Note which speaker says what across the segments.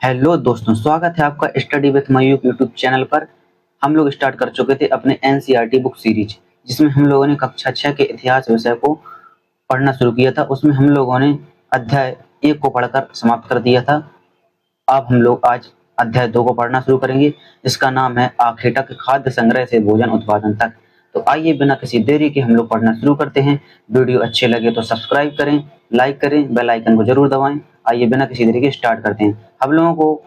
Speaker 1: Hello दोस्तों, स्वागत है आपका study with Mayukh YouTube channel पर। हम लोग स्टार्ट कर चुके थे अपने एनसीईआरटी बुक सीरीज, जिसमें हम लोगों ने कक्षा 6 के इतिहास विषय को पढ़ना शुरू किया था। उसमें हम लोगों ने अध्याय 1 को पढ़कर समाप्त कर दिया था। अब हम लोग आज अध्याय 2 को पढ़ना शुरू करेंगे, जिसका नाम है आखिर तक, खाद्य संग्रह से भोजन उत्पादन तक। तो आइए बिना किसी देरी के हम लोग पढ़ना शुरू करते हैं। वीडियो अच्छे लगे तो सब्सक्राइब करें, लाइक करें, बेल आइकन को जरूर दबाएं। आइए बिना किसी देरी के स्टार्ट करते हैं। हम लोगों को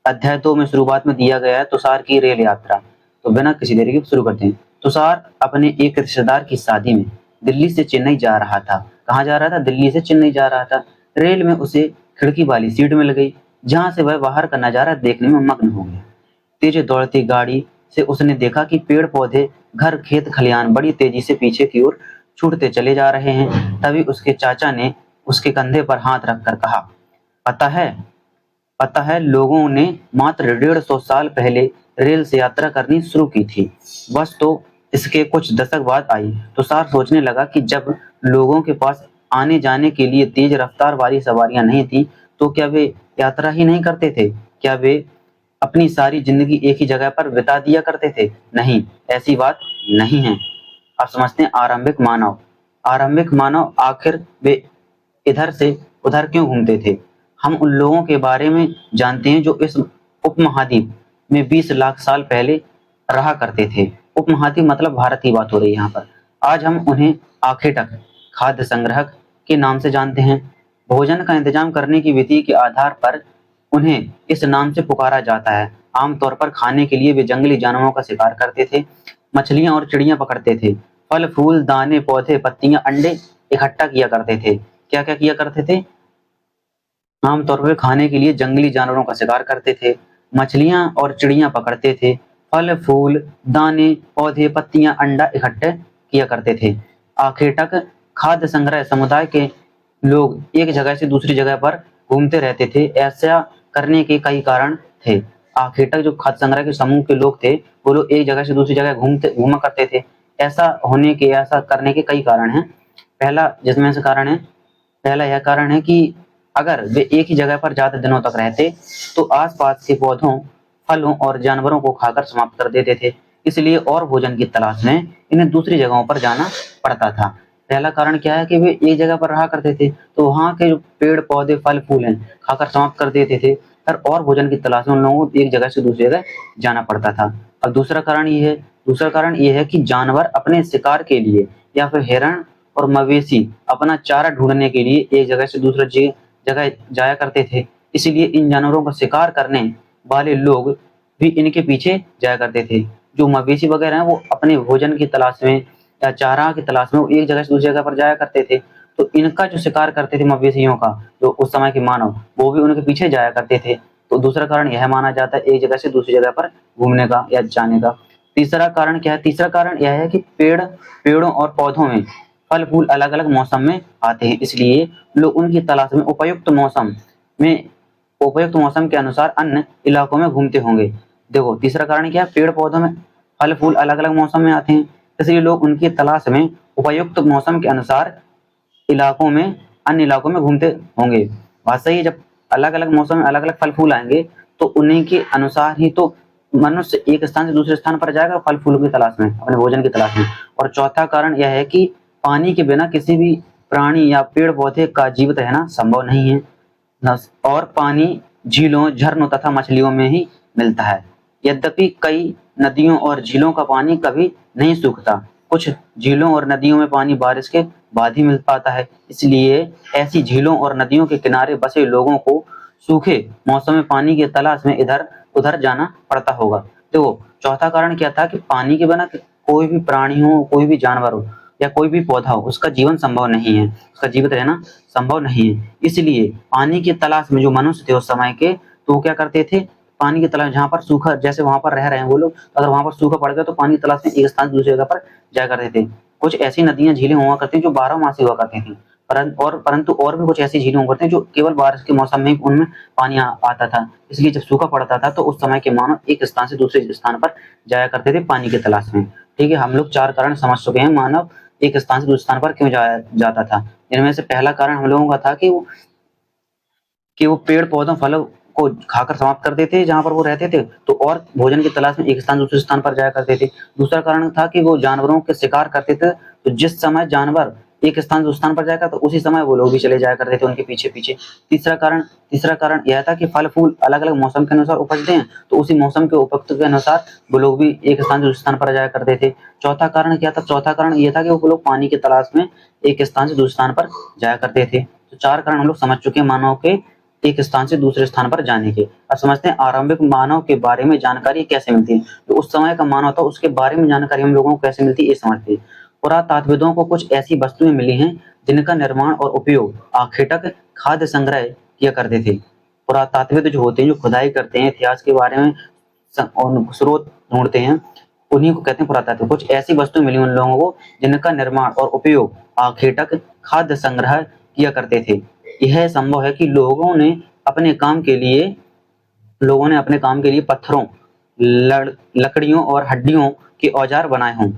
Speaker 1: अध्याय 2 में शुरुआत में दिया गया है तुषार की रेल यात्रा। तो बिना किसी देरी के शुरू करते हैं। तुषार अपने एक रिश्तेदार की शादी में दिल्ली से चेन्नई जा रहा था। कहाँ जा रहा था? दिल्ली से चेन्नई जा रहा था। रेल में उसे खिड़की वाली सीट मिल गई, जहां से वह बाहर का नजारा देखने में मग्न हो गया। तेज दौड़ती गाड़ी से उसने देखा कि पेड़ पौधे, घर, खेत खलिहान बड़ी तेजी से पीछे की ओर छूटते चले जा रहे हैं। तभी उसके चाचा ने उसके कंधे पर हाथ रखकर कहा, पता है लोगों ने मात्र 150 साल पहले रेल से यात्रा करनी शुरू की थी। बस तो इसके कुछ दशक बाद आई। तुषार सोचने लगा कि जब लोगों के पास आने जाने के लिए तेज रफ्तार वाली सवारियां नहीं थी, तो क्या वे यात्रा ही नहीं करते थे? क्या वे अपनी सारी जिंदगी एक ही जगह पर बिता दिया करते थे? नहीं, ऐसी बात नहीं है। अब समझते हैं आरंभिक मानव आखिर वे इधर से उधर क्यों घूमते थे। हम उन लोगों के बारे में जानते हैं जो इस उपमहाद्वीप में 20 लाख साल पहले रहा करते थे। उपमहाद्वीप मतलब भारत की बात हो रही है यहाँ पर। आज हम उन्हें आखेटक, खाद्य संग्रहक के नाम से जानते हैं। भोजन का इंतजाम करने की विधि के आधार पर उन्हें इस नाम से पुकारा जाता है। आमतौर पर खाने के लिए वे जंगली जानवरों का शिकार करते थे, मछलियां और चिड़ियां पकड़ते थे, फल फूल, दाने, पौधे, पत्तियां, अंडे इकट्ठा किया करते थे। क्या क्या किया करते थे? आमतौर पर खाने के लिए जंगली जानवरों का शिकार करते थे, मछलियां और चिड़ियां पकड़ते थे, फल फूल, दाने, पौधे, पत्तियां, अंडा इकट्ठे किया करते थे। आखिर तक खाद्य संग्रह समुदाय के लोग एक जगह से दूसरी जगह पर घूमते रहते थे। ऐसा करने के कई कारण थे। आखिर तक जो खाद्य संग्रह के समूह के लोग थे, वो लोग एक जगह से दूसरी जगह घूमा करते थे। ऐसा करने के कई कारण हैं। पहला यह कारण है कि अगर वे एक ही जगह पर ज्यादा दिनों तक रहते, तो आसपास के पौधों, फलों और जानवरों को खाकर समाप्त कर देते थे। इसलिए और भोजन की तलाश में इन्हें दूसरी जगहों पर जाना पड़ता था। पहला कारण क्या है कि वे एक जगह पर रहा करते थे, तो वहाँ के जो पेड़ पौधे, फल फूल हैं, खाकर समाप्त कर देते थे। और भोजन की तलाश में उन लोगों को एक जगह से दूसरी जगह जाना पड़ता था। अब दूसरा कारण ये है कि जानवर अपने शिकार के लिए या फिर हिरण और मवेशी अपना चारा ढूंढने के लिए एक जगह से दूसरी जगह जाया करते थे। इसलिए इन जानवरों का शिकार करने वाले लोग भी इनके पीछे जाया करते थे। जो मवेशी वगैरह हैं, वो अपने भोजन की तलाश में या चारा की तलाश में वो एक जगह से दूसरी जगह पर जाया करते थे। तो इनका जो शिकार करते थे मवेशियों का, जो उस समय के मानव, वो भी उनके पीछे जाया करते थे। तो दूसरा कारण यह माना जाता है एक जगह से दूसरी जगह पर घूमने का या जाने का। तीसरा कारण क्या है? तीसरा कारण यह है कि पेड़ों और पौधों में फल फूल अलग अलग मौसम में आते हैं। इसलिए लोग उनकी तलाश में उपयुक्त मौसम के अनुसार अन्य इलाकों में घूमते होंगे। देखो, तीसरा कारण क्या है? पेड़ पौधों में फल फूल अलग अलग मौसम में आते हैं, इसलिए लोग उनकी तलाश में उपयुक्त मौसम के अनुसार अन्य इलाकों में घूमते होंगे। बात सही है। जब अलग अलग मौसम में अलग अलग फल फूल आएंगे, तो उन्हीं के अनुसार ही तो मनुष्य एक स्थान से दूसरे स्थान पर जाएगा फल फूलों की तलाश में, अपने भोजन की तलाश में। और चौथा कारण यह है कि पानी के बिना किसी भी प्राणी या पेड़ पौधे का जीवित रहना संभव नहीं है। और पानी झीलों, झरनों तथा मछलियों में ही मिलता है। यद्यपि कई नदियों और झीलों का पानी कभी नहीं सूखता। कुछ झीलों और नदियों में पानी बारिश के बाद ही मिल पाता है। इसलिए ऐसी झीलों और नदियों के किनारे बसे लोगों को सूखे मौसम में पानी की तलाश में इधर उधर जाना पड़ता होगा। देखो, चौथा कारण क्या था कि पानी के बिना कोई भी प्राणी हो, कोई भी जानवर हो या कोई भी पौधा हो, उसका जीवन संभव नहीं है, उसका जीवित रहना संभव नहीं है। इसलिए पानी की तलाश में जो मनुष्य थे उस समय के, तो वो क्या करते थे? पानी की तलाश, जहाँ पर सूखा, जैसे वहां पर रह रहे हैं वो लोग, अगर वहां पर सूखा पड़ गया तो पानी की तलाश में एक स्थान से दूसरी जगह पर जाया करते थे। कुछ ऐसी नदियां, झीलें हुआ करती हैं जो 12 मासी हुआ करती थी, परंतु और भी कुछ ऐसी झीलें हुआ करती हैं जो केवल बारिश के मौसम में उनमें पानी आता था। इसलिए जब सूखा पड़ता था तो उस समय के मानव एक स्थान से दूसरे स्थान पर जाया करते थे पानी की तलाश में। ठीक है, हम लोग 4 कारण समझ चुके हैं मानव एक स्थान से दूसरे स्थान पर क्यों जाया जाता था। इनमें से पहला कारण हम लोगों का था कि वो पेड़ पौधों, फलों को खाकर समाप्त कर देते जहां पर वो रहते थे, तो और भोजन की तलाश में एक स्थान दूसरे स्थान पर जाया करते थे। दूसरा कारण था कि वो जानवरों के शिकार करते थे, तो जिस समय जानवर एक स्थान से दूसरे स्थान पर जाएगा तो उसी समय वो लोग भी चले जाया करते थे उनके पीछे पीछे। तीसरा कारण यह था कि फल फूल अलग अलग मौसम के अनुसार उपजते हैं, तो उसी मौसम के उपयुक्त के अनुसार वो लोग भी एक स्थान से दूसरे स्थान पर जाया करते थे। चौथा कारण क्या था? चौथा कारण यह था कि वो लोग पानी की तलाश में एक स्थान से दूसरे स्थान पर जाया करते थे। तो 4 कारण हम लोग समझ चुके हैं मानव के एक स्थान से दूसरे स्थान पर जाने के। अब समझते हैं आरंभिक मानव के बारे में जानकारी कैसे मिलती है। तो उस समय का मानव था उसके बारे में जानकारी हम लोगों को कैसे मिलती है, ये समझते हैं। पुरातात्विदों को कुछ ऐसी वस्तुएं मिली हैं जिनका निर्माण और उपयोग आखेटक खाद्य संग्रह किया करते थे। पुरातात्विद जो होते हैं, जो खुदाई करते हैं, इतिहास के बारे में स्रोत ढूंढते हैं, उन्हीं को कहते हैं पुरातात्विक। कुछ ऐसी वस्तुएं मिली उन लोगों को जिनका निर्माण और उपयोग आखेटक खाद्य संग्रह किया करते थे। यह संभव है कि लोगों ने अपने काम के लिए पत्थरों, लकड़ियों और हड्डियों के औजार बनाए हों।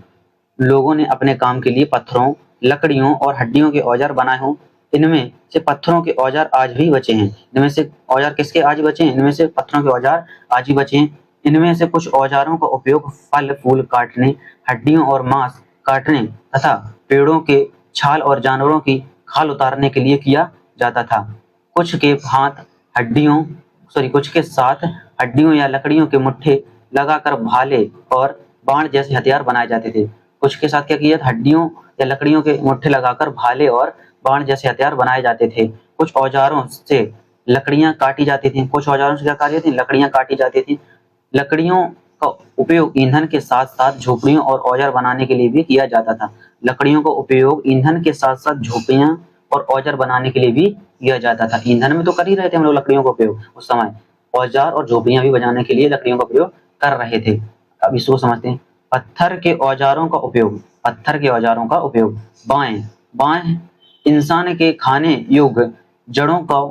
Speaker 1: लोगों ने अपने काम के लिए पत्थरों, लकड़ियों और हड्डियों के औजार बनाए हों। इनमें से पत्थरों के औजार आज भी बचे हैं। इनमें से औजार किसके आज बचे हैं? इनमें से पत्थरों के औजार आज भी बचे हैं। इनमें से कुछ औजारों का उपयोग फल फूल काटने, हड्डियों और मांस काटने तथा पेड़ों के छाल और जानवरों की खाल उतारने के लिए किया जाता था। कुछ के साथ हड्डियों या लकड़ियों के मुट्ठे लगाकर भाले और बाण जैसे हथियार बनाए जाते थे। कुछ के साथ क्या किया? हड्डियों या लकड़ियों के मुट्ठे लगाकर भाले और बाण जैसे हथियार बनाए जाते थे। कुछ औजारों से लकड़ियां काटी जाती थी। कुछ औजारों से क्या काटी जाती थी? लकड़ियां काटी जाती थी। लकड़ियों का उपयोग ईंधन के साथ साथ झोपड़ियों और औजार बनाने के लिए भी किया जाता था। लकड़ियों का उपयोग ईंधन के साथ साथ झोपड़ियां और औजार बनाने के लिए भी किया जाता था। ईंधन में तो कर ही रहे थे हम लोग लकड़ियों का उपयोग, उस समय औजार और झोपड़ियां भी बनाने के लिए लकड़ियों का प्रयोग कर रहे थे। अब इसको समझते हैं। पत्थर के औजारों का उपयोग। बाएं इंसान के खाने योग्य जड़ों को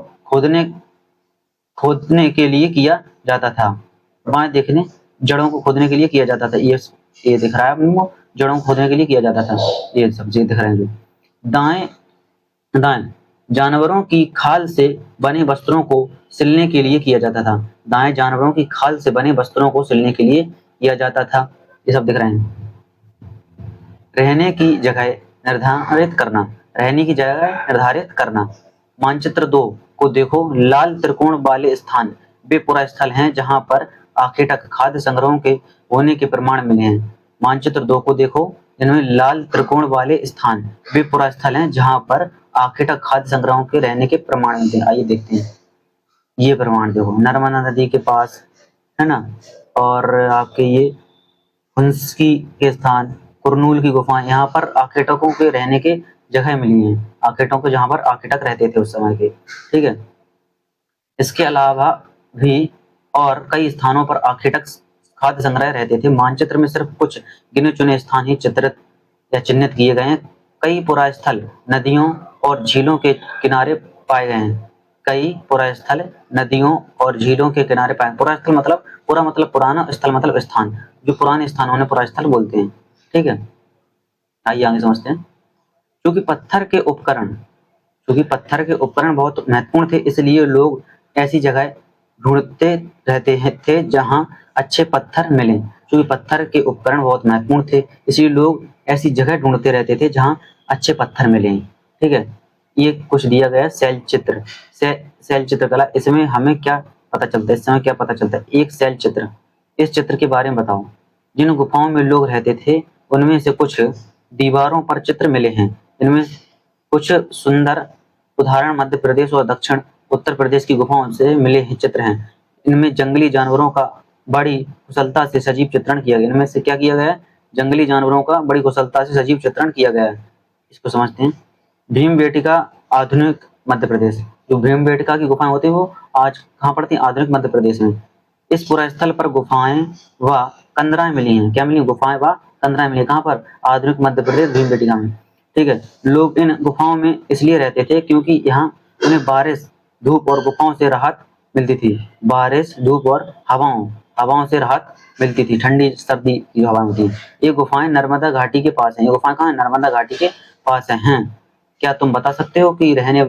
Speaker 1: खोदने के लिए किया जाता था। बाएं देखने जड़ों को खोदने के लिए किया जाता था। ये दिख रहा है आपको, जड़ों को खोदने के लिए किया जाता था। ये सब चीज दिख रहे हैं जो। दाएं जानवरों की खाल से बने वस्त्रों को सिलने के लिए किया जाता था। दाएं जानवरों की खाल से बने वस्त्रों को सिलने के लिए किया जाता था। ये सब दिख रहे हैं। रहने की जगह निर्धारित करना। मानचित्र 2 को देखो। लाल त्रिकोण वाले स्थान वे पुरा स्थल हैं जहां पर आखेटक खाद्य संग्रहों के होने के प्रमाण मिले हैं। मानचित्र 2 को देखो, जिनमें लाल त्रिकोण वाले स्थान वे पुरा स्थल हैं जहां पर आखेटक खाद्य संग्रहों के रहने के प्रमाण मिलते हैं। आइए देखते हैं। ये प्रमाण देखो, नर्मदा नदी के पास है ना, और आपके ये हुंस्की के स्थान, कुरनूल की गुफाएं, यहाँ पर आखेटकों के रहने के जगह मिली हैं। आखेटों को जहाँ पर आखेटक रहते थे उस समय के, ठीक है। इसके अलावा भी और कई स्थानों पर आखेटक खाद्य संग्रह रहते थे। मानचित्र में सिर्फ कुछ गिने चुने स्थान ही चित्रित या चिन्हित किए गए हैं। कई पुरा स्थल नदियों और झीलों के किनारे पाए गए हैं। कई पुरा स्थल नदियों और झीलों के किनारे पाए। पुरा स्थल मतलब पुराना, स्थल मतलब स्थान। जो पुराने स्थान उन्हें पुरा स्थल बोलते हैं, ठीक है। आइए आगे समझते हैं। क्योंकि पत्थर के उपकरण बहुत महत्वपूर्ण थे, इसलिए लोग ऐसी जगह ढूंढते रहते थे जहां अच्छे पत्थर मिले। क्योंकि पत्थर के उपकरण बहुत महत्वपूर्ण थे, इसलिए लोग ऐसी जगह ढूंढते रहते थे जहां अच्छे पत्थर मिले, ठीक है। ये कुछ दिया गया शैल चित्रकला। इसमें हमें क्या पता चलता है? इस समय क्या पता चलता है? एक शैल चित्र, इस चित्र के बारे में बताओ। जिन गुफाओं में लोग रहते थे उनमें से कुछ दीवारों पर चित्र मिले हैं। इनमें कुछ सुंदर उदाहरण मध्य प्रदेश और दक्षिण उत्तर प्रदेश की गुफाओं से मिले चित्र हैं। इनमें जंगली जानवरों का बड़ी कुशलता से सजीव चित्रण किया गया। इनमें से क्या किया गया है? जंगली जानवरों का बड़ी कुशलता से सजीव चित्रण किया गया है। इसको समझते हैं। भीमबेटका आधुनिक मध्य प्रदेश। जो भीमबेटका की गुफाएं होती है वो आज कहाँ पड़ती है? आधुनिक मध्य प्रदेश में। इस पुरा स्थल पर गुफाएं व कंदराएं मिली हैं। क्या मिली? गुफाएं व कंदराएं मिली। कहाँ पर? आधुनिक मध्य प्रदेश भीमबेटका में, ठीक है। लोग इन गुफाओं में इसलिए रहते थे क्योंकि यहाँ उन्हें बारिश, धूप और गुफाओं से राहत मिलती थी। बारिश, धूप और हवाओं से राहत मिलती थी। ठंडी सर्दी की हवा होती है। ये गुफाएं नर्मदा घाटी के पास हैं। ये गुफाएं कहाँ है? नर्मदा घाटी के पास हैं। क्या तुम बता सकते हो कि रहने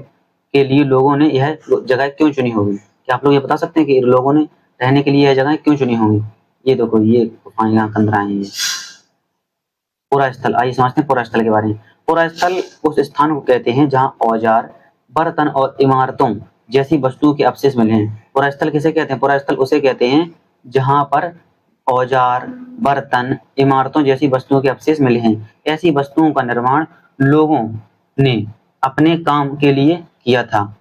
Speaker 1: के लिए लोगों ने यह जगह क्यों चुनी होगी? क्या आप लोग ये बता सकते हैं कि इन लोगों ने रहने के लिए यह जगह क्यों चुनी होंगी? ये देखो, ये गुफाएं यहाँ कंदरा हैं। ये पुरा स्थल, आइए समझते हैं पुरा स्थल के बारे में। पुरा स्थल उस स्थान को कहते हैं जहाँ औजार, बर्तन और इमारतों जैसी वस्तुओं के अवशेष मिले हैं। पुरा स्थल किसे कहते हैं? पुरा स्थल उसे कहते हैं जहाँ पर औजार, बर्तन, इमारतों जैसी वस्तुओं के अवशेष मिले हैं। ऐसी वस्तुओं का निर्माण लोगों ने अपने काम के लिए किया था।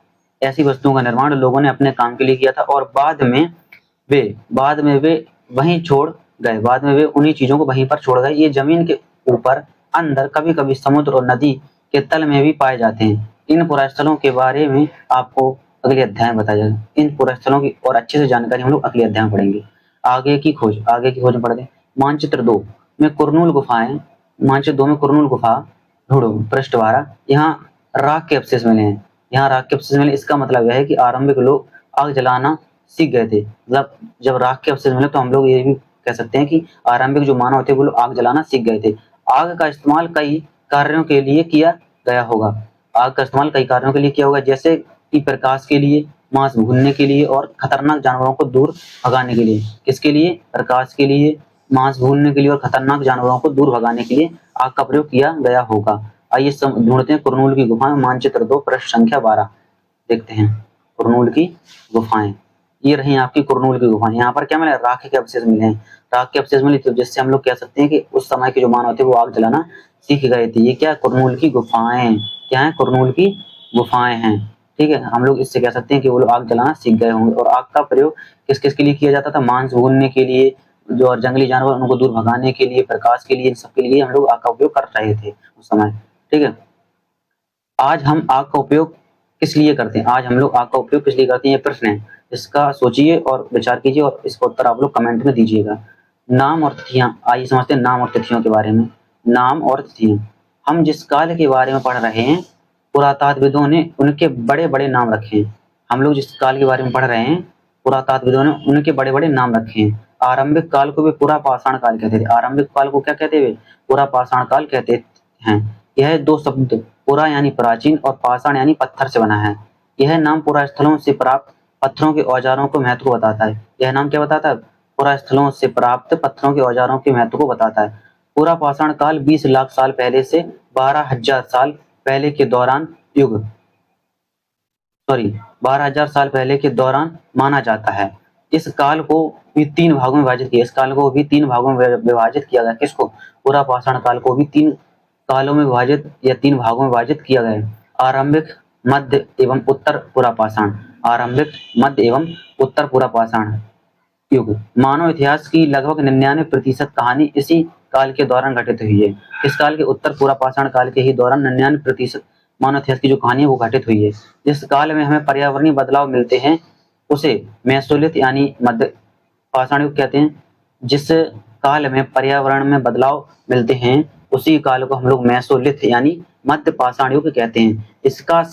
Speaker 1: ऐसी वस्तुओं का निर्माण लोगों ने अपने काम के लिए किया था और बाद में वे वहीं छोड़ गए। बाद में वे उन्हीं चीजों को वहीं पर छोड़ गए। ये जमीन के ऊपर, अंदर, कभी-कभी समुद्र और नदी के तल में भी पाए जाते हैं। इन पुरास्थलों के बारे में आपको अगले अध्याय में बताया जाएगा। इन पुरास्थलों की और अच्छे से जानकारी हम लोग अगले अध्याय में पढ़ेंगे। आगे की खोज में पढ़ते हैं। मानचित्र 2 में कुरनूल गुफाएं, मानचित्र 2 में कुरनूल गुफा ढूंढो। पृष्ठ 12। यहाँ राख के अवशेष मिले हैं। यहाँ राख के अवशेष मिले, इसका मतलब यह है कि आरंभिक लोग आग जलाना सीख गए थे। मतलब जब राख के अवशेष मिले तो हम लोग ये भी कह सकते हैं कि आरंभिक जो मानव थे वो लोग आग जलाना सीख गए थे। आग का इस्तेमाल कई कार्यों के लिए किया गया होगा। आग का इस्तेमाल कई कार्यों के लिए किया होगा, जैसे कि प्रकाश के लिए, मांस भूनने के लिए और खतरनाक जानवरों को दूर भगाने के लिए। किसके लिए? प्रकाश के लिए, मांस भूनने के लिए और खतरनाक जानवरों को दूर भगाने के लिए आग का प्रयोग किया गया होगा। आइए ढूंढते हैं कुरनूल की गुफाएं। मानचित्र 2 पृष्ठ संख्या 12 देखते हैं। कुरनूल की गुफाएं, ये रही आपकी कुरनूल की गुफाएं। यहाँ पर क्या मिला? राख के अवशेष मिले हैं। राख के अवशेष मिले थे, जिससे हम लोग कह सकते हैं कि उस समय के जो मानव थे वो आग जलाना सीख गए थे। ये क्या? कुरनूल की गुफाएं। क्या है? कुरनूल की गुफाएं हैं। ठीक है, हम लोग इससे कह सकते हैं कि वो लोग आग जलाना सीख गए होंगे। और आग का प्रयोग किस किस के लिए किया जाता था? मांस भूनने के लिए, जो और जंगली जानवर उनको दूर भगाने के लिए, प्रकाश के लिए, इन सब के लिए हम लोग आग का उपयोग कर रहे थे उस समय। ठीक है, आज हम आग का उपयोग किस लिए करते हैं? आज हम लोग आग का उपयोग किस लिए करते हैं? ये प्रश्न है, इसका सोचिए और विचार कीजिए और इसका उत्तर आप लोग कमेंट में दीजिएगा। नाम और तिथियां, आइए समझते हैं नाम और तिथियों के बारे में। नाम और तिथियां, हम जिस काल के बारे में पढ़ रहे हैं, पुरातात्विदों ने उनके बड़े बड़े नाम रखे हैं। हम लोग जिस काल के बारे में पढ़ रहे हैं, पुरातात्विदों ने उनके बड़े बड़े नाम रखे हैं। आरंभिक काल को वे पुरा पाषाण काल कहते थे। आरंभिक काल को क्या कहते थे? पुरा पाषाण काल कहते हैं। यह दो शब्द पुरा यानी प्राचीन और पाषाण यानी पत्थर से बना है। यह नाम पुरा स्थलों से प्राप्त पत्थरों के औजारों को महत्व को बताता है। यह नाम क्या बताता है? पुरा स्थलों से प्राप्त पत्थरों के औजारों के महत्व को बताता है। पुरा पाषाण काल 20 लाख साल पहले से 12,000 साल पहले के दौरान 12,000 साल पहले के दौरान माना जाता है। इस काल को भी 3 भागों में विभाजित किया। इस काल को भी 3 भागों में विभाजित किया गया। किसको? पुरा पाषाण काल को भी 3 कालों में विभाजित या 3 भागों में विभाजित किया गया। आरंभिक, मध्य एवं उत्तर पुरा पाषाण। आरंभिक, मध्य एवं उत्तर पुरा पाषाण युग। मानव इतिहास की लगभग 99% कहानी इसी काल के दौरान घटित हुई है। इस काल के उत्तर पुरा पाषाण काल के ही दौरान 99% मानव इतिहास की जो कहानी है वो घटित हुई है। जिस काल में हमें पर्यावरणीय बदलाव मिलते हैं उसे मेसोलिथ यानी मध्य पाषाण युग कहते हैं। जिस काल में पर्यावरण में बदलाव मिलते हैं उसी काल को हम लोग मेसोलिथ यानी मध्य पाषाण युग कहते हैं। इसका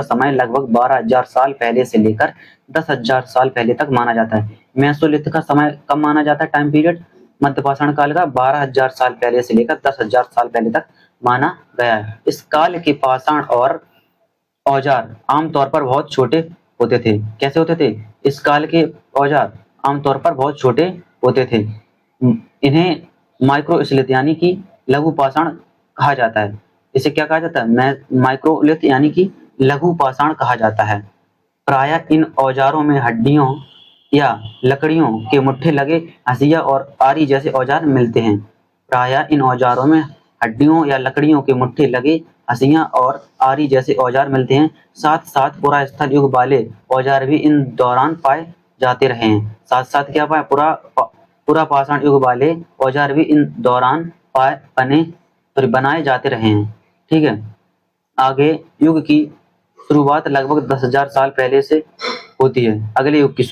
Speaker 1: समय लगभग 12,000 साल पहले से लेकर 10,000 साल पहले तक माना जाता है। मेसोलिथ का समय कब माना जाता है? टाइम पीरियड मध्य पाषाण काल का 12,000 साल पहले से लेकर 10,000 साल पहले तक माना गया है। इस काल के पाषाण और औजार आमतौर पर बहुत छोटे होते थे। कैसे होते थे? इस काल के औजार आमतौर पर बहुत छोटे होते थे। इन्हें माइक्रोलिथ यानी कि लघु पाषाण कहा जाता है। इसे क्या कहा जाता है? माइक्रोलिथ यानी कि लघु पाषाण कहा जाता है। प्रायः इन औजारों में हड्डियों या लकड़ियों के मुट्ठे लगे हंसिया और आरी जैसे औजार मिलते हैं। प्रायः इन औजारों में हड्डियों या लकड़ियों के मुट्ठे लगे हंसिया और आरी जैसे औजार मिलते हैं। साथ साथ पुरा स्थल युग वाले औजार भी इन दौरान पाए जाते रहे हैं। साथ साथ क्या पाए? पुरा पाषाण युग वाले औजार भी इन दौरान बनाए जाते रहे हैं। ठीक है, आगे युग की शुरुआत लगभग 10,000 साल पहले से होती है। अगले युग की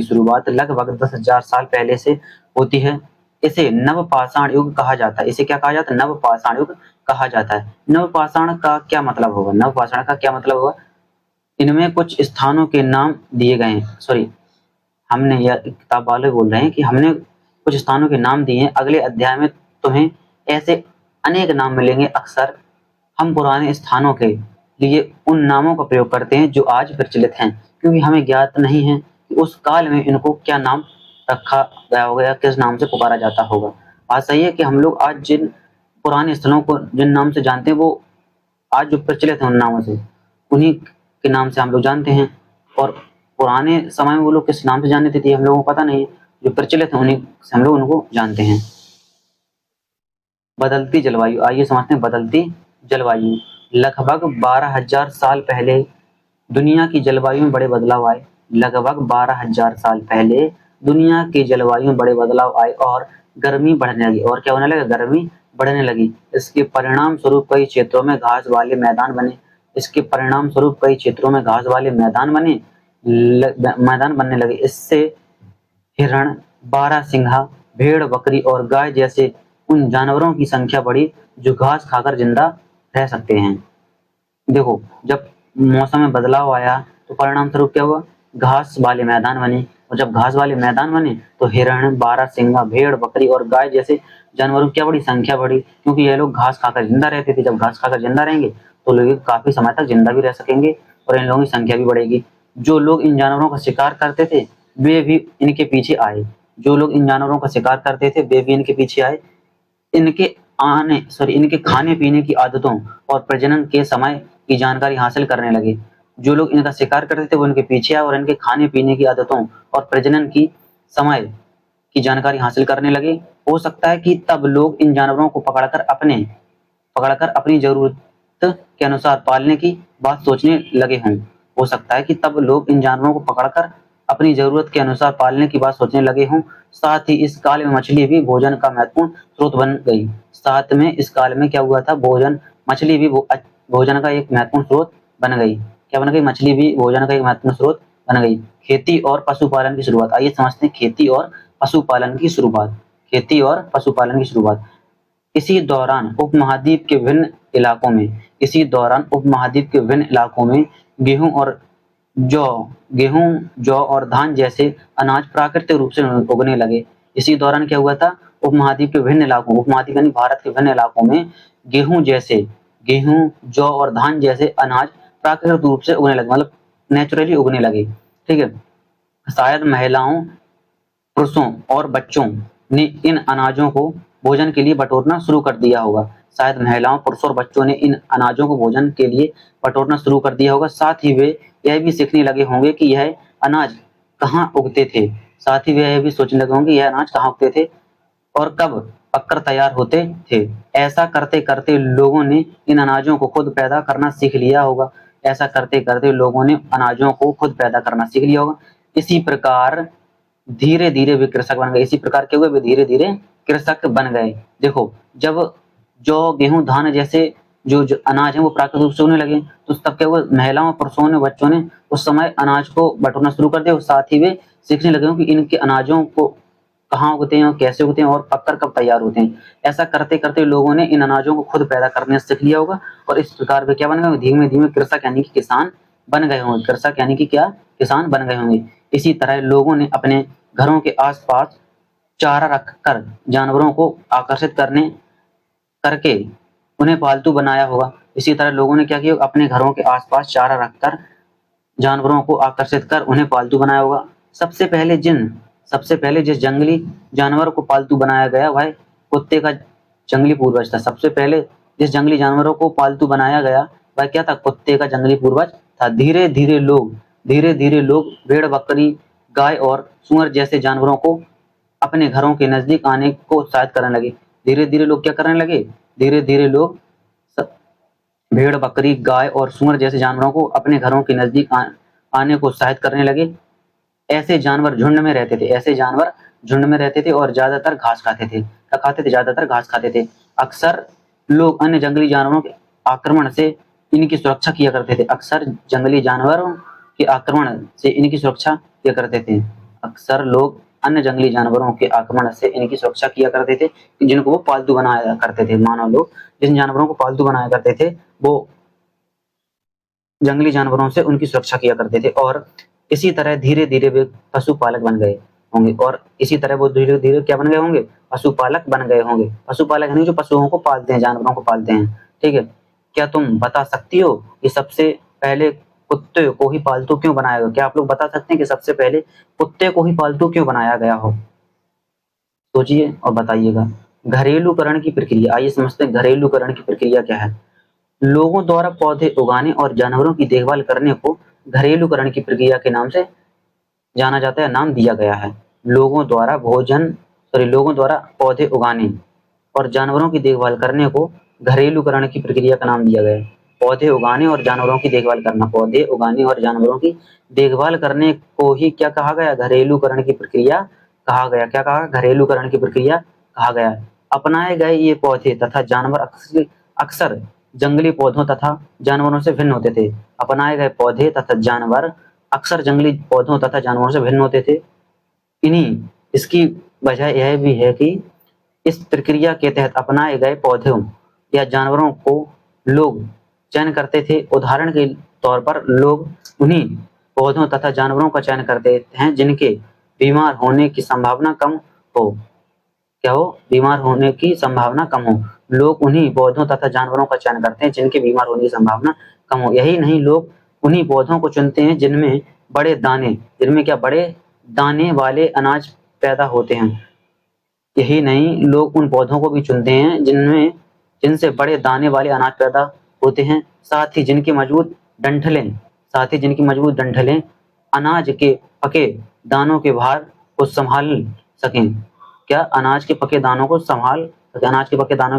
Speaker 1: शुरुआत लगभग 10,000 साल पहले से होती है। इसे नव पाषाण युग कहा जाता है। इसे क्या कहा जाता है? नव पाषाण युग कहा जाता है। नव पाषाण का क्या मतलब होगा? नव पाषाण का क्या मतलब होगा? इनमें कुछ स्थानों के नाम दिए गए हैं। हमने यह किताब वाले बोल रहे हैं कि हमने कुछ स्थानों के नाम दिए हैं। अगले अध्याय में तुम्हें ऐसे अनेक नाम मिलेंगे। अक्सर हम पुराने स्थानों के लिए उन नामों का प्रयोग करते हैं जो आज प्रचलित हैं, क्योंकि हमें ज्ञात नहीं है कि उस काल में इनको क्या नाम रखा गया होगा या किस नाम से पुकारा जाता होगा। बात सही है कि हम लोग आज जिन पुराने स्थलों को जिन नाम से जानते हैं वो आज जो प्रचलित हैं उन नामों से, उन्हीं के नाम से हम लोग जानते हैं। और पुराने समय में वो लोग किस नाम से जानते थे हम लोगों को पता नहीं है। जो प्रचलित हैं उन्हीं से हम लोग उनको जानते हैं। बदलती जलवायु, आइए समझते हैं बदलती जलवायु। लगभग 12,000 साल पहले दुनिया की जलवायु में बड़े बदलाव आए। लगभग 12,000 साल पहले दुनिया की जलवायु में बड़े बदलाव आए और गर्मी बढ़ने लगी। और क्या होने लगा? गर्मी बढ़ने लगी। इसके परिणाम स्वरूप कई क्षेत्रों में घास वाले मैदान बने। इसके परिणाम स्वरूप कई क्षेत्रों में घास वाले मैदान बने मैदान बनने लगे। इससे हिरण, बारहसिंघा, भेड़, बकरी और गाय जैसे उन जानवरों की संख्या बढ़ी जो घास खाकर जिंदा रह सकते हैं। देखो, जब मौसम में बदलाव आया तो परिणाम स्वरूप क्या हुआ? घास वाले मैदान बने। और जब घास वाले मैदान बने तो हिरण, बारहसिंघा, भेड़, बकरी और गाय जैसे जानवरों की क्या बड़ी संख्या बढ़ी, क्योंकि ये लोग घास खाकर जिंदा रहते थे। जब घास खाकर जिंदा रहेंगे तो लोग काफी समय तक जिंदा भी रह सकेंगे और इन लोगों की संख्या भी बढ़ेगी। जो लोग इन जानवरों का शिकार करते थे वे भी इनके पीछे आए। जो लोग इन जानवरों का शिकार करते थे वे भी इनके पीछे आए। इनके खाने पीने की आदतों और प्रजनन के समय की जानकारी हासिल करने लगे। जो लोग इनका शिकार करते थे वो इनके पीछे आए और इनके खाने पीने की आदतों और प्रजनन की समय की जानकारी हासिल करने लगे। हो सकता है कि तब लोग इन जानवरों को पकड़कर अपनी जरूरत के अनुसार पालने की बात सोचने लगे हों। हो सकता है कि तब लोग इन जानवरों को पकड़कर अपनी जरूरत के अनुसार पालने की बात सोचने लगे हों। साथ ही इस काल में मछली भी भोजन का महत्वपूर्ण स्रोत बन गई। साथ में इस काल में क्या हुआ था? मछली भी भोजन का एक महत्वपूर्ण स्रोत बन गई। क्या बन गई? मछली भी भोजन का एक महत्वपूर्ण स्रोत बन गई। खेती और पशुपालन की शुरुआत, आइए समझते हैं खेती और पशुपालन की शुरुआत। खेती और पशुपालन की शुरुआत। इसी दौरान उपमहाद्वीप के विभिन्न इलाकों में गेहूं, जौ और धान जैसे अनाज प्राकृतिक रूप से उगने लगे। इसी दौरान क्या हुआ था? उपमहाद्वीप के विभिन्न इलाकों, उपमहाद्वीप यानी भारत के विभिन्न इलाकों में गेहूं, जौ और धान जैसे अनाज प्राकृतिक रूप से उगने लगे, मतलब नेचुरली उगने लगे। ठीक है। शायद महिलाओं, पुरुषों और बच्चों ने इन अनाजों को भोजन के लिए बटोरना शुरू कर दिया होगा। शायद महिलाओं, पुरुषों और बच्चों ने इन अनाजों को भोजन के लिए बटोरना शुरू कर दिया होगा। साथ ही वे यह भी सीखने लगे होंगे कि यह अनाज कहाँ उगते थे। साथ ही वे यह भी सोचने लगे होंगे यह अनाज कहाँ उगते थे और कब पककर तैयार होते थे। ऐसा करते करते लोगों ने इन अनाजों को खुद पैदा करना सीख लिया होगा। ऐसा करते करते लोगों ने अनाजों को खुद पैदा करना सीख लिया होगा। इसी प्रकार धीरे धीरे वे कृषक बन गए। इसी प्रकार क्या हुए? वे धीरे धीरे कृषक बन गए। देखो, जब जौ, गेहूं, धान जैसे जो अनाज है वो प्राकृतिक रूप से उगने लगे तो तब क्या हुआ? महिलाओं, पुरुषों ने, बच्चों ने उस समय अनाज को बटोरना शुरू कर दिया और साथ ही वे सीखने लगे कि इनके अनाजों को कहाँ उगते हैं और कैसे उगते हैं और पककर कब तैयार होते हैं। ऐसा करते करते लोगों ने इन अनाजों को खुद पैदा करने सीख लिया होगा और इस प्रकार वे क्या बन गए? धीमे धीमे कृषक यानी कि किसान बन गए होंगे। कृषक यानी कि क्या? किसान बन गए होंगे। इसी तरह लोगों ने अपने घरों के आसपास चारा रखकर जानवरों को आकर्षित करके उन्हें पालतू बनाया होगा। इसी तरह लोगों ने क्या किया? अपने घरों के आसपास चारा रखकर जानवरों को आकर्षित कर उन्हें पालतू बनाया होगा। सबसे पहले जिस जंगली जानवर को पालतू बनाया गया वह कुत्ते का जंगली पूर्वज था। सबसे पहले जिस जंगली जानवरों को पालतू बनाया गया वह क्या था? कुत्ते का जंगली पूर्वज था। धीरे धीरे लोग भेड़, बकरी, गाय और सुअर जैसे जानवरों को अपने घरों के नजदीक आने को उत्साहित करने लगे। धीरे धीरे लोग क्या करने लगे? धीरे धीरे लोग भेड़, बकरी, गाय और सुअर जैसे जानवरों को अपने घरों के नजदीक आने को उत्साहित करने लगे। ऐसे जानवर झुंड में रहते थे और ज्यादातर घास खाते थे। क्या खाते थे? ज्यादातर घास खाते थे। अक्सर लोग अन्य जंगली जानवरों के आक्रमण से इनकी सुरक्षा किया करते थे। अक्सर जंगली जानवरों के आक्रमण से इनकी सुरक्षा किया करते थे। अक्सर लोग अन्य जंगली जानवरों के आक्रमण से इनकी सुरक्षा किया करते थे, जिनको वो पालतू बनाया करते थे। मानव लोग जिन जानवरों को पालतू बनाया करते थे वो जंगली जानवरों से उनकी सुरक्षा किया करते थे और इसी तरह धीरे धीरे वे पशुपालक बन गए होंगे। और इसी तरह वो धीरे धीरे क्या बन गए होंगे? पशुपालक बन गए होंगे। पशुपालक यानी जो पशुओं को पालते हैं, जानवरों को पालते हैं। ठीक है। क्या तुम बता सकती हो कि सबसे पहले कुत्ते को ही पालतू क्यों बनाया गया? क्या आप लोग बता सकते हैं कि सबसे पहले कुत्ते को ही पालतू क्यों बनाया गया हो? सोचिए और बताइएगा। घरेलूकरण की प्रक्रिया, आइए समझते हैं घरेलूकरण की प्रक्रिया क्या है। लोगों द्वारा पौधे उगाने और जानवरों की देखभाल करने को घरेलूकरण की प्रक्रिया के नाम से जाना जाता है, नाम दिया गया है। लोगों द्वारा पौधे उगाने और जानवरों की देखभाल करने को घरेलूकरण की प्रक्रिया का नाम दिया गया है। पौधे उगाने और जानवरों की देखभाल करना, पौधे उगाने और जानवरों की देखभाल करने को ही क्या कहा गया? घरेलूकरण की प्रक्रिया कहा गया। क्या कहा? घरेलूकरण की प्रक्रिया कहा गया। अपनाए गए ये पौधे तथा जानवर अक्सर जंगली पौधों तथा जानवरों से भिन्न होते थे। अपनाए गए पौधे तथा जानवर अक्सर जंगली पौधों तथा जानवरों से भिन्न होते थे। इन्हीं इसकी वजह यह भी है कि इस प्रक्रिया के तहत अपनाए गए पौधों या जानवरों को लोग चयन करते थे। उदाहरण के तौर पर लोग उन्हीं पौधों तथा जानवरों का चयन करते हैं जिनके बीमार होने की संभावना कम हो। क्या हो? बीमार होने की संभावना कम हो। लोग उन्हीं पौधों तथा जानवरों का चयन करते हैं जिनके बीमार होने की संभावना कम हो। यही नहीं, लोग उन्हीं पौधों को चुनते हैं जिनमें बड़े दाने वाले अनाज पैदा होते हैं। यही नहीं, लोग उन पौधों को भी चुनते हैं जिनसे बड़े दाने वाले अनाज पैदा होते हैं, साथ ही जिनकी मजबूत डंठलें अनाज के पके दानों के भार को संभाल सकें। क्या? अनाज के पके दानों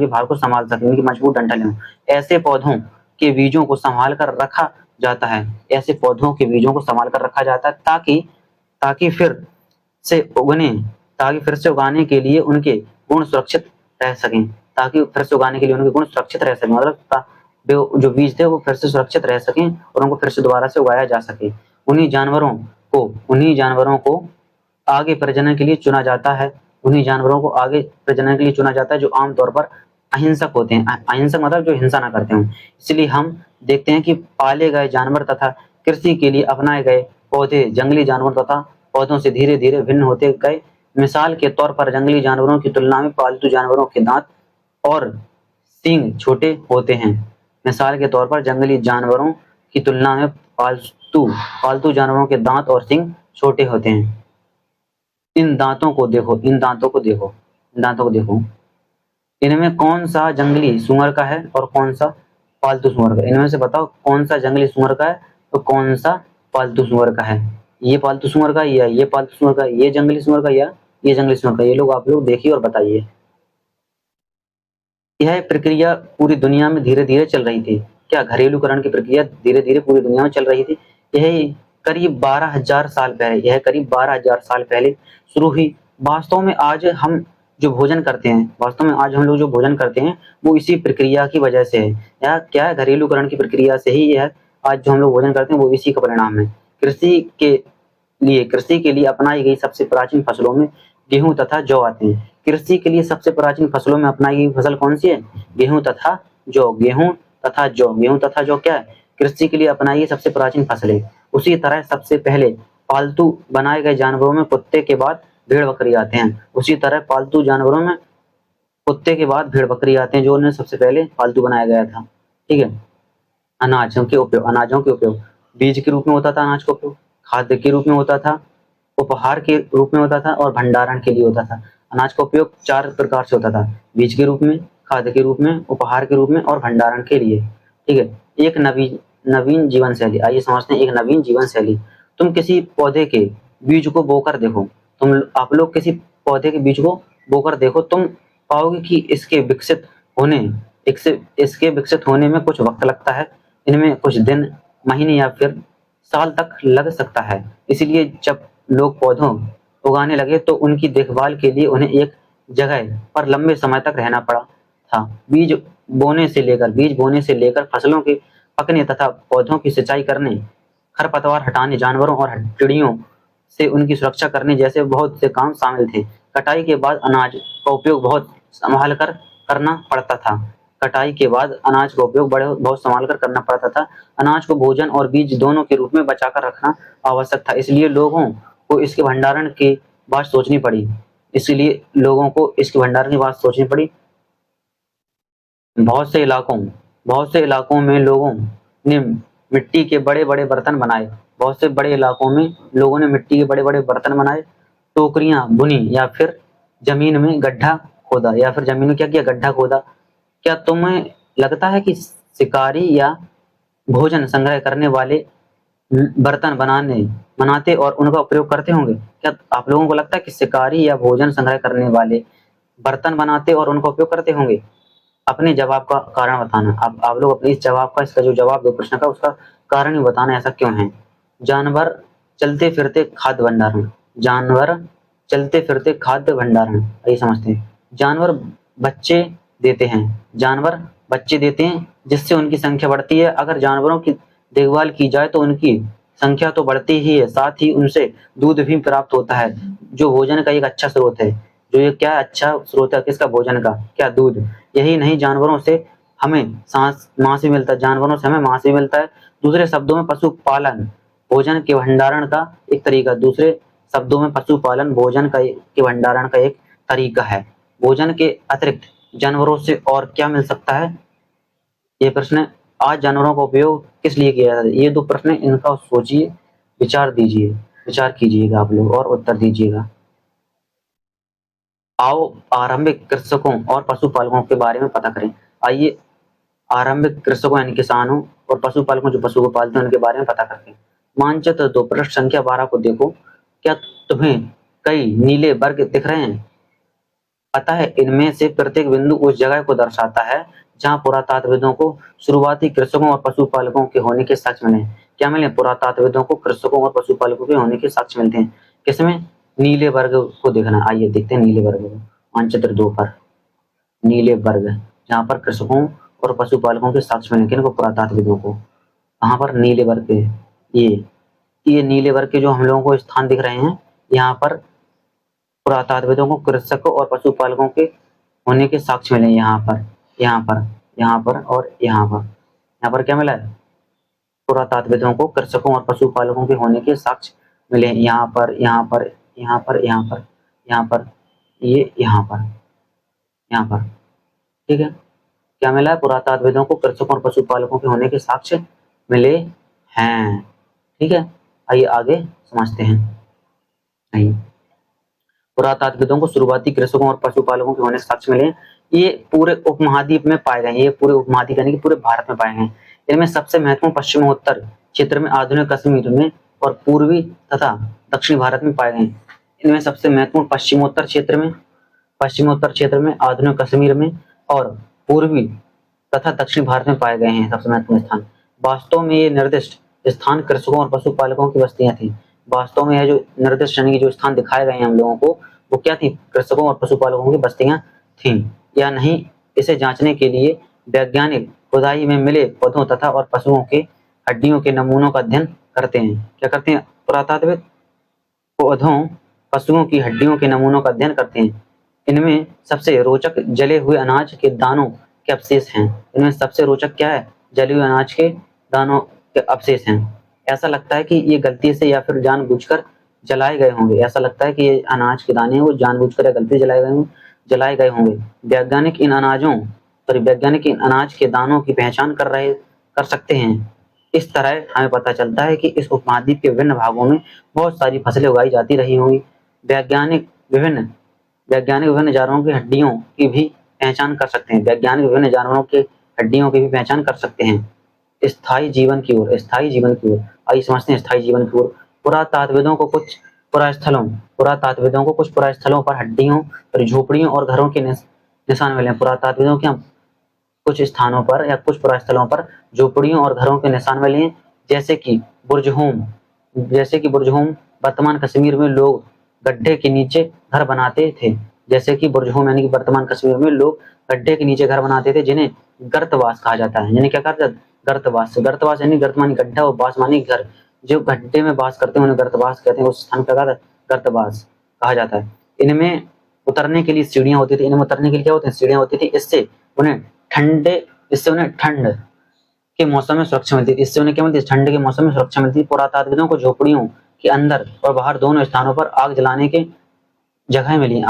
Speaker 1: के भार को संभाल सकें, उनकी मजबूत डंठलें हों। ऐसे पौधों के बीजों को संभाल कर रखा जाता है ताकि फिर से उगाने के लिए उनके गुण सुरक्षित रह सकें। मतलब जो बीज थे वो फिर से सुरक्षित रह सकें और उनको फिर से दोबारा से उगाया जा सके। उन्हीं जानवरों को आगे प्रजनन के लिए चुना जाता है जो आमतौर पर अहिंसक होते हैं। अहिंसक मतलब जो हिंसा ना करते हों। इसलिए हम देखते हैं कि पाले गए जानवर तथा कृषि के लिए अपनाए गए पौधे जंगली जानवर तथा पौधों से धीरे धीरे भिन्न होते गए। मिसाल के तौर पर जंगली जानवरों की तुलना में पालतू जानवरों के दांत और सींग छोटे होते हैं। पालतू जानवरों के दांत और सींग छोटे होते हैं। इन दांतों को देखो। इनमें कौन सा जंगली सुअर का है और कौन सा पालतू सुअर का? इनमें से बताओ कौन सा जंगली सुअर का है और कौन सा पालतू सुअर का है? ये पालतू सुअर का या ये पालतू सुअर का, ये जंगली सुअर का या ये जंगली सुअर का? ये लोग आप लोग देखिए और बताइए। यह प्रक्रिया पूरी दुनिया में धीरे धीरे चल रही थी। क्या? घरेलूकरण की प्रक्रिया धीरे धीरे पूरी दुनिया में चल रही थी। यह करीब 12,000 साल पहले शुरू हुई। वास्तव में आज हम लोग जो भोजन करते हैं वो इसी प्रक्रिया की वजह से है। यह क्या है? घरेलूकरण की प्रक्रिया से ही यह आज जो हम लोग भोजन करते हैं वो इसी का परिणाम है। कृषि के लिए अपनाई गई सबसे प्राचीन फसलों में गेहूं तथा जौ आते हैं। कृषि के लिए सबसे प्राचीन फसलों में अपनाई गई फसल कौन सी है? गेहूं तथा जौ क्या है? कृषि के लिए अपनाई गई सबसे प्राचीन फसलें। उसी तरह सबसे पहले पालतू बनाए गए जानवरों में कुत्ते के बाद भेड़ बकरी आते हैं जो उन्हें सबसे पहले पालतू बनाया गया था। ठीक है। अनाजों के उपयोग बीज के रूप में होता था, अनाज का उपयोग खाद्य के रूप में होता था, उपहार के रूप में होता था और भंडारण के लिए होता था। अनाज का उपयोग 4 प्रकार से होता था: बीज के रूप में, खाद्य के रूप में, उपहार के रूप में और भंडारण के लिए। ठीक है। एक नवीन जीवन शैली, आइए समझते हैं एक नवीन जीवन शैली। तुम किसी पौधे के बीज को बोकर देखो, तुम पाओगे कि इसके विकसित होने में कुछ वक्त लगता है। इनमें कुछ दिन, महीने या फिर साल तक लग सकता है। इसलिए जब लोग पौधों उगाने लगे तो उनकी देखभाल के लिए उन्हें एक जगह पर लंबे समय तक रहना पड़ा था। बीज बोने से लेकर फसलों के पकने तथा पौधों की सिंचाई करने, खरपतवार हटाने, जानवरों और चिड़ियों से उनकी सुरक्षा करने जैसे बहुत से काम शामिल थे। कटाई के बाद अनाज का उपयोग बहुत संभाल कर करना पड़ता था। अनाज को भोजन और बीज दोनों के रूप में बचाकर रखना आवश्यक था। इसलिए लोगों को इसके भंडारण की बात सोचनी पड़ी। बहुत से इलाकों बहुत से इलाकों में लोगों ने मिट्टी के बड़े बड़े बर्तन बनाए, बहुत से बड़े इलाकों में लोगों ने मिट्टी के बड़े बड़े बर्तन बनाए, टोकरियां बुनी या फिर जमीन में गड्ढा खोदा, या फिर जमीन में क्या किया, गड्ढा खोदा। क्या तुम्हें लगता है कि शिकारी या भोजन संग्रह करने वाले बर्तन बनाते और उनका उपयोग करते होंगे? क्या आप लोगों को लगता है कि शिकारी या भोजन संग्रह करने वाले बर्तन बनाते और उनका उपयोग करते होंगे? अपने जवाब का कारण बताना। आप लोग अपने इस जवाब का, इसका जो जवाब दो प्रश्न का, उसका कारण ही बताना, ऐसा क्यों है। जानवर चलते फिरते खाद्य भंडारण। जानवर चलते फिरते खाद्य भंडारण, ये समझते हैं। जानवर बच्चे देते हैं। जानवर बच्चे देते हैं जिससे उनकी संख्या बढ़ती है। अगर जानवरों की देखभाल की जाए तो उनकी संख्या तो बढ़ती ही है, साथ ही उनसे दूध भी प्राप्त होता है, जो भोजन का एक अच्छा स्रोत है। जो ये क्या अच्छा स्रोत है किसका, भोजन का, क्या, दूध। यही नहीं, जानवरों से हमें मांस भी मिलता है, जानवरों से हमें मांस भी मिलता है। दूसरे शब्दों में पशुपालन भोजन के भंडारण का एक तरीका, दूसरे शब्दों में पशुपालन भोजन के भंडारण का एक तरीका है। भोजन के अतिरिक्त जानवरों से और क्या मिल सकता है, ये प्रश्न। आज जानवरों का उपयोग किस लिए किया जाता है, ये दो प्रश्न, इनका सोचिए, विचार दीजिए, विचार कीजिएगा आप लोग और उत्तर दीजिएगा। आओ आरंभिक कृषकों और पशुपालकों के बारे में पता करें। आइए आरंभिक कृषकों यानी किसानों और पशुपालकों जो पशु को पालते हैं उनके बारे में पता करते हैं। मानचित्र 2 पृष्ठ संख्या 12 को देखो। क्या तुम्हें कई नीले वर्ग दिख रहे हैं? पता है इनमें से प्रत्येक बिंदु उस जगह को दर्शाता है जहां पुरातात्विदों को शुरुआती कृषकों और पशुपालकों के होने के साक्ष्य मिले। क्या मिले? पुरातात्विदों को कृषकों और पशुपालकों के होने के साक्ष्य मिलते हैं। किसमें? नीले वर्ग को देखना। आइए देखते हैं नीले वर्ग को। मानचित्र 2 पर नीले वर्ग, जहां पर कृषकों और पशुपालकों के साक्ष्य मिले, किनको? पुरातात्विदों को। कहां पर? नीले वर्ग के। ये नीले वर्ग के जो हम लोगों को स्थान दिख रहे हैं, यहाँ पर पुरातात्विदों को कृषकों और पशुपालकों के होने के साक्ष्य मिले। यहाँ पर, यहाँ पर, यहाँ पर और यहाँ पर। यहाँ पर क्या मिला है? पुरातात्विदों को कृषकों और पशुपालकों के होने के साक्ष्य मिले। यहाँ पर, यहाँ पर, यहाँ पर, यहाँ पर, यहाँ पर, ये यहाँ पर, यहाँ पर। ठीक है, क्या मिला है? पुरातात्विदों को कृषकों और पशुपालकों के होने के साक्ष्य मिले हैं। ठीक है, आइए आगे समझते हैं। आइए, पुरातात्विदों को शुरुआती कृषकों और पशुपालकों के होने के साक्ष्य मिले। ये पूरे उपमहाद्वीप में पाए गए। ये पूरे उपमहाद्वीप यानी कि पूरे भारत में पाए गए। इनमें सबसे महत्वपूर्ण पश्चिमोत्तर क्षेत्र में, आधुनिक कश्मीर में और पूर्वी तथा दक्षिणी भारत में पाए गए। इनमें सबसे महत्वपूर्ण पश्चिमोत्तर क्षेत्र में, आधुनिक कश्मीर में और पूर्वी तथा दक्षिण भारत में पाए गए हैं सबसे महत्वपूर्ण स्थान। वास्तव में ये निर्दिष्ट स्थान कृषकों और पशुपालकों की बस्तियां थी। वास्तव में यह जो निर्दिष्ट यानी कि जो स्थान दिखाए गए हैं हम लोगों को, वो क्या थी? कृषकों और पशुपालकों की बस्तियां थीं या नहीं, इसे जांचने के लिए वैज्ञानिक खुदाई में मिले पौधों तथा और पशुओं के हड्डियों के नमूनों का अध्ययन करते हैं। क्या करते हैं? पुरातात्विक पौधों, पशुओं की हड्डियों के नमूनों का अध्ययन करते हैं। इनमें सबसे रोचक जले हुए अनाज के दानों के अवशेष हैं। इनमें सबसे रोचक क्या है? जले हुए अनाज के दानों के अवशेष हैं। ऐसा लगता है कि ये गलती से या फिर जानबूझकर जलाए गए होंगे। ऐसा लगता है कि ये अनाज के दाने वो जानबूझकर या गलती से जलाए गए होंगे। वैज्ञानिक इन अनाज के दानों की पहचान कर सकते हैं। इस तरह हमें पता चलता है कि इस उपमहाद्वीप के विभिन्न भागों में बहुत सारी फसलें उगाई जाती रही होंगी। वैज्ञानिक विभिन्न जानवरों की हड्डियों की भी पहचान कर सकते हैं। वैज्ञानिक विभिन्न जानवरों के हड्डियों की भी पहचान कर सकते हैं। स्थायी जीवन की ओर, आइए समझते हैं स्थायी जीवन की ओर। पुरातात्विदों को कुछ पुरास्थलों पर हड्डियों पर झोपड़ियों और घरों के निशान मिले। पुरातात्विदों के कुछ स्थानों पर या कुछ पुरास्थलों पर झोपड़ियों और घरों के निशान मिले हैं, जैसे कि बुर्ज होम। वर्तमान कश्मीर में लोग गड्ढे के नीचे घर बनाते थे। जैसे कि बुर्ज होम यानी कि वर्तमान कश्मीर में लोग गड्ढे के नीचे घर बनाते थे, जिन्हें गर्तवास कहा जाता है। यानी क्या कहा जाता है? गर्तवास यानी गर्त मानी गड्ढा और वास मानी घर। जो गड्ढे में वास करते हैं उन्हें गर्तवास कहते हैं। उस स्थान का गर्तवास कहा जाता है। इनमें उतरने के लिए सीढ़ियां होती थी। इनमें उतरने के लिए क्या होती है? सीढ़ियां होती थी। इससे उन्हें ठंड के मौसम में सुरक्षा मिलती थी। इससे उन्हें क्या मिलती है? ठंड के मौसम में सुरक्षा मिलती है। पुरातात्विदों को झोपड़ियों के अंदर और बाहर दोनों स्थानों पर आग जलाने की जगह मिली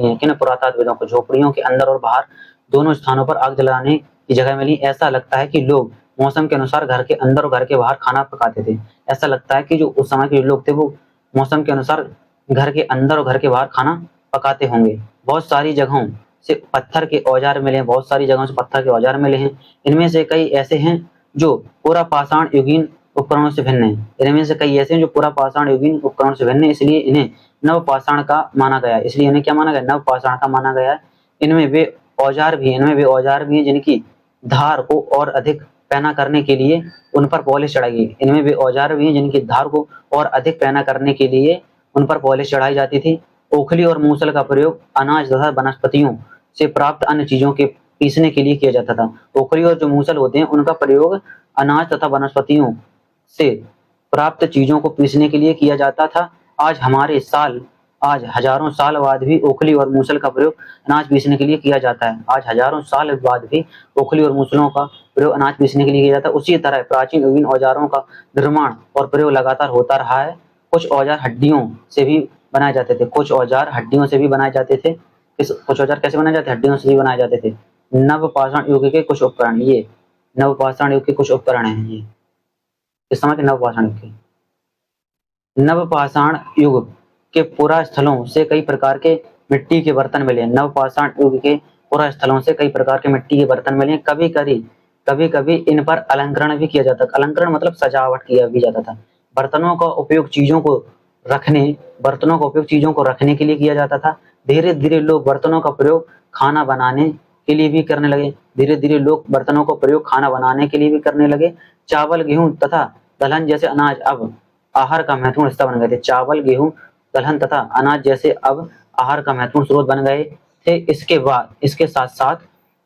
Speaker 1: है। किन पुरातात्विदों को? झोपड़ियों के अंदर और बाहर दोनों स्थानों पर आग जलाने की जगह मिली। ऐसा लगता है कि लोग मौसम के अनुसार घर के अंदर और घर के बाहर खाना पकाते थे। ऐसा लगता है कि जो उस समय के जो लोग थे वो मौसम के अनुसार घर के अंदर और घर के बाहर खाना पकाते होंगे। बहुत सारी जगहों से पत्थर के औजार मिले हैं, बहुत सारी जगहों से पत्थर के औजार मिले हैं। इनमें से कई ऐसे हैं जो पूरा पाषाण युगीन उपकरणों से भिन्न है। इनमें से कई ऐसे हैं जो पूरा पाषाण युगीन उपकरणों से भिन्न है, इसलिए इन्हें नवपाषाण का माना गया है। इसलिए इन्हें क्या माना गया? नवपाषाण का माना गया है। इनमें वे औजार भी हैं जिनकी धार को और अधिक पैना करने के लिए उन पर पॉलिश चढ़ाई गई। इनमें वे औजार भी हैं जिनकी धार को और अधिक पैना करने के लिए उन पर पॉलिश चढ़ाई जाती थी। ओखली और मूसल का प्रयोग अनाज तथा वनस्पतियों से प्राप्त अन्य चीजों के पीसने के लिए किया जाता था। ओखली और जो मूसल होते हैं उनका प्रयोग अनाज तथा वनस्पतियों से प्राप्त चीजों को पीसने के लिए किया जाता था। आज हजारों साल बाद भी ओखली और मूसल का प्रयोग अनाज पीसने के लिए किया जाता है। आज हजारों साल बाद भी ओखली और मूसलों का प्रयोग अनाज पीसने के लिए किया जाता है। उसी तरह प्राचीन युगीन औजारों का निर्माण और प्रयोग लगातार होता रहा है। कुछ औजार हड्डियों से भी बनाए जाते थे। कुछ औजार हड्डियों से भी बनाए जाते थे। कुछ औजार कैसे बनाए जाते? हड्डियों से भी बनाए जाते थे। नवपाषाण युग के कुछ उपकरण, ये नवपाषाण युग के कुछ उपकरण हैं। ये इस समय के नवपाषाण युग के नवपाषाण युग के पुरा स्थलों से कई प्रकार के मिट्टी के बर्तन मिले। नवपाषाण युग के पुरा स्थलों से कई प्रकार के मिट्टी के बर्तन मिले। कभी कभी इन पर अलंकरण भी किया जाता था। अलंकरण मतलब सजावट किया भी जाता था। बर्तनों का उपयोग चीजों को रखने के लिए किया जाता था। धीरे धीरे लोग बर्तनों का प्रयोग खाना बनाने के लिए भी करने लगे। चावल, गेहूं तथा दलहन जैसे अनाज अब आहार का महत्वपूर्ण हिस्सा बन गए थे। चावल, गेहूं, दलहन तथा अनाज जैसे अब आहार का महत्वपूर्ण स्रोत बन गए थे। इसके साथ साथ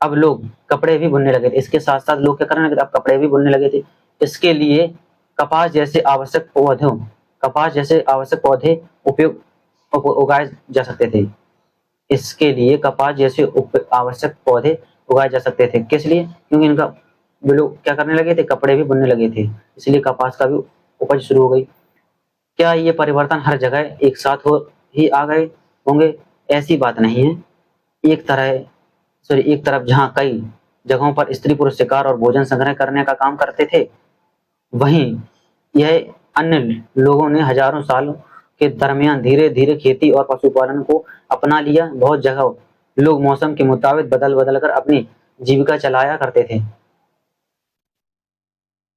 Speaker 1: अब लोग कपड़े भी बुनने लगे थे। अब कपड़े भी बुनने लगे थे। इसके लिए कपास जैसे आवश्यक पौधे उगाए जा सकते थे। किस लिए? क्योंकि इनका वे लोग क्या करने लगे थे? कपड़े भी बुनने लगे थे, इसलिए कपास का भी उपज शुरू हो गई। क्या ये परिवर्तन हर जगह एक साथ ही आ गए होंगे? ऐसी बात नहीं है। एक तरफ जहां कई जगहों पर स्त्री पुरुष शिकार और भोजन संग्रह करने का काम करते थे, वहीं यह अन्य लोगों ने हजारों सालों के दरमियान धीरे धीरे खेती और पशुपालन को अपना लिया। बहुत जगह लोग मौसम के मुताबिक बदल कर अपनी जीविका चलाया करते थे।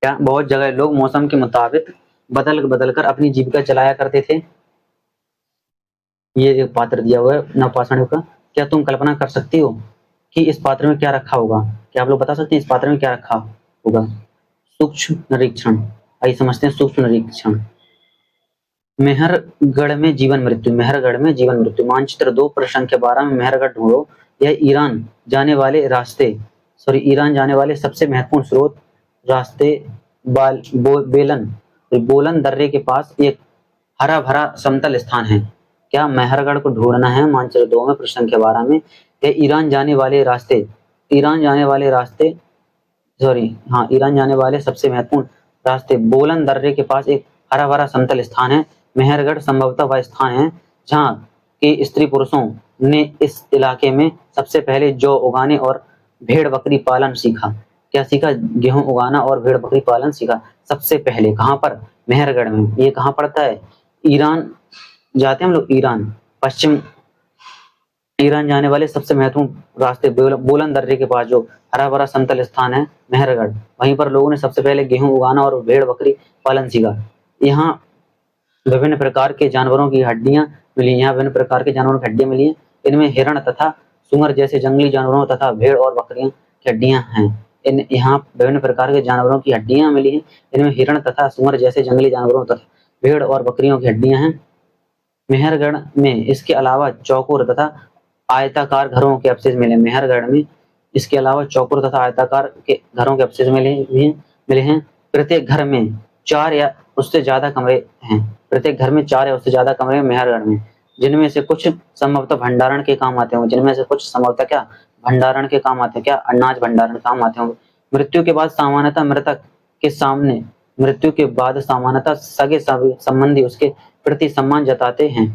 Speaker 1: बहुत जगह लोग मौसम के मुताबिक बदल कर अपनी जीविका चलाया करते थे। ये एक पात्र दिया हुआ है नवपाषाण युग का। क्या तुम कल्पना कर सकती हो कि इस पात्र में क्या रखा होगा? क्या आप लोग बता सकते हैं इस पात्र में क्या रखा होगा? सूक्ष्म निरीक्षण। आइए समझते हैं सूक्ष्म निरीक्षण। मेहरगढ़ में जीवन मृत्यु। मानचित्र 2 प्रश्न संख्या 12 में मेहरगढ़ ढूंढो। यह ईरान जाने वाले सबसे महत्वपूर्ण स्रोत रास्ते बोलन दर्रे के पास एक हरा भरा समतल स्थान है। क्या मेहरगढ़ को ढूंढना है? मानचित्र 2 में प्रश्न संख्या 12 में यह ईरान जाने वाले सबसे महत्वपूर्ण रास्ते बोलन दर्रे के पास एक हरा भरा समतल स्थान है। मेहरगढ़ संभवतः वह स्थान है जहाँ के स्त्री पुरुषों ने इस इलाके में सबसे पहले जौ उगाने और भेड़ बकरी पालन सीखा। क्या सीखा? गेहूं उगाना और भेड़ बकरी पालन सीखा सबसे पहले। कहाँ पर? मेहरगढ़ में। ये कहाँ पड़ता है? ईरान जाते हैं हम लोग। पश्चिम ईरान जाने वाले सबसे महत्वपूर्ण रास्ते बोलन दर्रे के पास जो हरा भरा समतल स्थान है मेहरगढ़, वहीं पर लोगों ने सबसे पहले गेहूं उगाना और भेड़ बकरी पालन सीखा। यहाँ विभिन्न प्रकार के जानवरों की हड्डियां मिली हैं। इनमें हिरण तथा सुअर जैसे जंगली जानवरों तथा भेड़ और बकरियों की हड्डियां हैं। यहाँ विभिन्न प्रकार के जानवरों की हड्डियां मिली हैं। इनमें हिरण तथा सुअर जैसे जंगली जानवरों तथा भेड़ और बकरियों की हड्डियां हैं। मेहरगढ़ में इसके अलावा चौकोर तथा आयताकार घरों के अवशेष मिले। मिले हैं। प्रत्येक घर में 4 या उससे ज्यादा कमरे मेहरगढ़ में, जिनमें से कुछ संभवतः भंडारण के काम आते होंगे। अनाज भंडारण काम आते होंगे। मृत्यु के बाद सामान्यतः सगे संबंधी उसके प्रति सम्मान जताते हैं।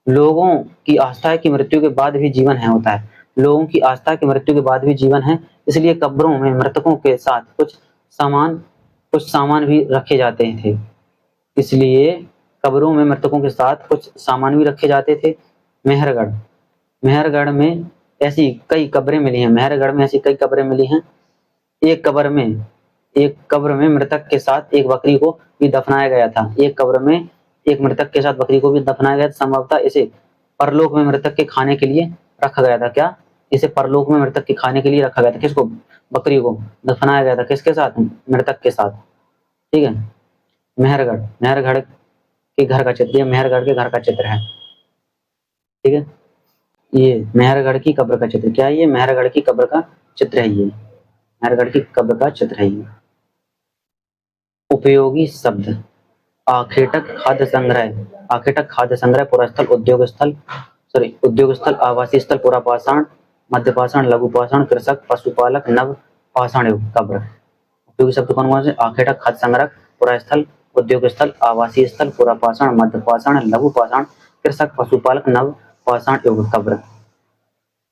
Speaker 1: लोगों की आस्था है कि मृत्यु के बाद भी जीवन होता है। लोगों की आस्था कि मृत्यु के बाद भी जीवन है, इसलिए कब्रों में मृतकों के साथ कुछ सामान भी रखे जाते थे। इसलिए कब्रों में मृतकों के साथ कुछ सामान भी रखे जाते थे। मेहरगढ़ मेहरगढ़ में ऐसी कई कब्रें मिली हैं। मेहरगढ़ में ऐसी कई कब्रें मिली हैं। एक कब्र में मृतक के साथ एक बकरी को भी दफनाया गया था। एक कब्र में एक मृतक के साथ बकरी को भी दफनाया गया था। संभवतः इसे परलोक में मृतक के खाने के लिए रखा गया था। क्या? इसे परलोक में मृतक के खाने के लिए रखा गया था। किसको? बकरी को दफनाया गया था। किसके साथ? मृतक के साथ। ठीक है। मेहरगढ़ के घर का चित्र, ये मेहरगढ़ के घर का चित्र है। ठीक है। ये मेहरगढ़ की कब्र का चित्र। क्या है ये? मेहरगढ़ की कब्र का चित्र है। ये मेहरगढ़ की कब्र का चित्र है। ये उपयोगी शब्द: आखेटक, खाद्य संग्रह, पुरास्थल, उद्योग स्थल, आवासीय स्थल, पुरापाषाण, मध्यपाषाण, लघुपाषाण, कृषक, पशुपालक, नव पाषाण युग, कब्र। उपयोगी शब्द कौन कौन से? आखेटक, खाद्य संग्रह, पुरास्थल, उद्योग स्थल, आवासीय स्थल, पुरापाषाण, मध्यपाषाण, लघुपाषाण, कृषक, पशुपालक, नव पाषाण युग, कब्र।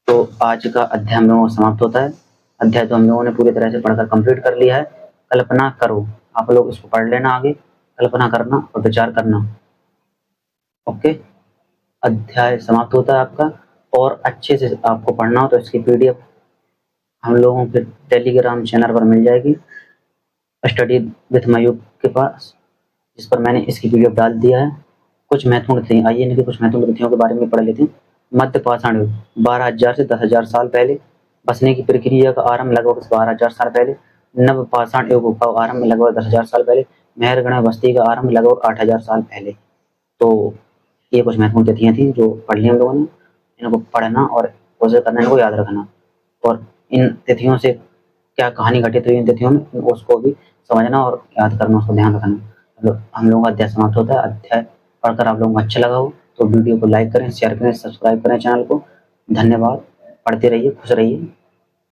Speaker 1: तो आज का अध्याय हम लोगों को समाप्त होता है। अध्याय तो हम लोगों ने पूरी तरह से पढ़कर कंप्लीट कर लिया है। कल्पना करो, आप लोग इसको पढ़ लेना, आगे कल्पना करना और विचार करना। ओके, अध्याय समाप्त होता है आपका। और अच्छे से आपको पढ़ना हो तो इसकी पीडीएफ हम लोगों के टेलीग्राम चैनल पर मिल जाएगी, स्टडी विथ मयूख के पास, जिस पर मैंने इसकी पीडीएफ डाल दिया है। कुछ महत्वपूर्ण तिथियां, आइए इनकी कुछ महत्वपूर्ण तिथियों के बारे में पढ़ लेते हैं। मध्य पाषाण युग 12,000 से 10,000 साल पहले। बसने की प्रक्रिया का आरंभ लगभग 12,000 साल पहले। नव पाषाण युग का आरंभ लगभग 10,000 साल पहले। मेहरगढ़ में बस्ती का आरंभ लगभग 8,000 साल पहले। तो ये कुछ महत्वपूर्ण तिथियां थी जो पढ़ ली हम लोगों ने। इनको पढ़ना और कोशिश करना, इनको याद रखना, और इन तिथियों से क्या कहानी घटित हुई इन तिथियों में उसको भी समझना और याद करना, उसको ध्यान रखना। मतलब हम लोगों का अध्याय समाप्त होता है। अध्याय पढ़कर आप लोगों को अच्छा लगा हो तो वीडियो को लाइक करें, शेयर करें, सब्सक्राइब करें चैनल को। धन्यवाद। पढ़ते रहिए, खुश रहिए।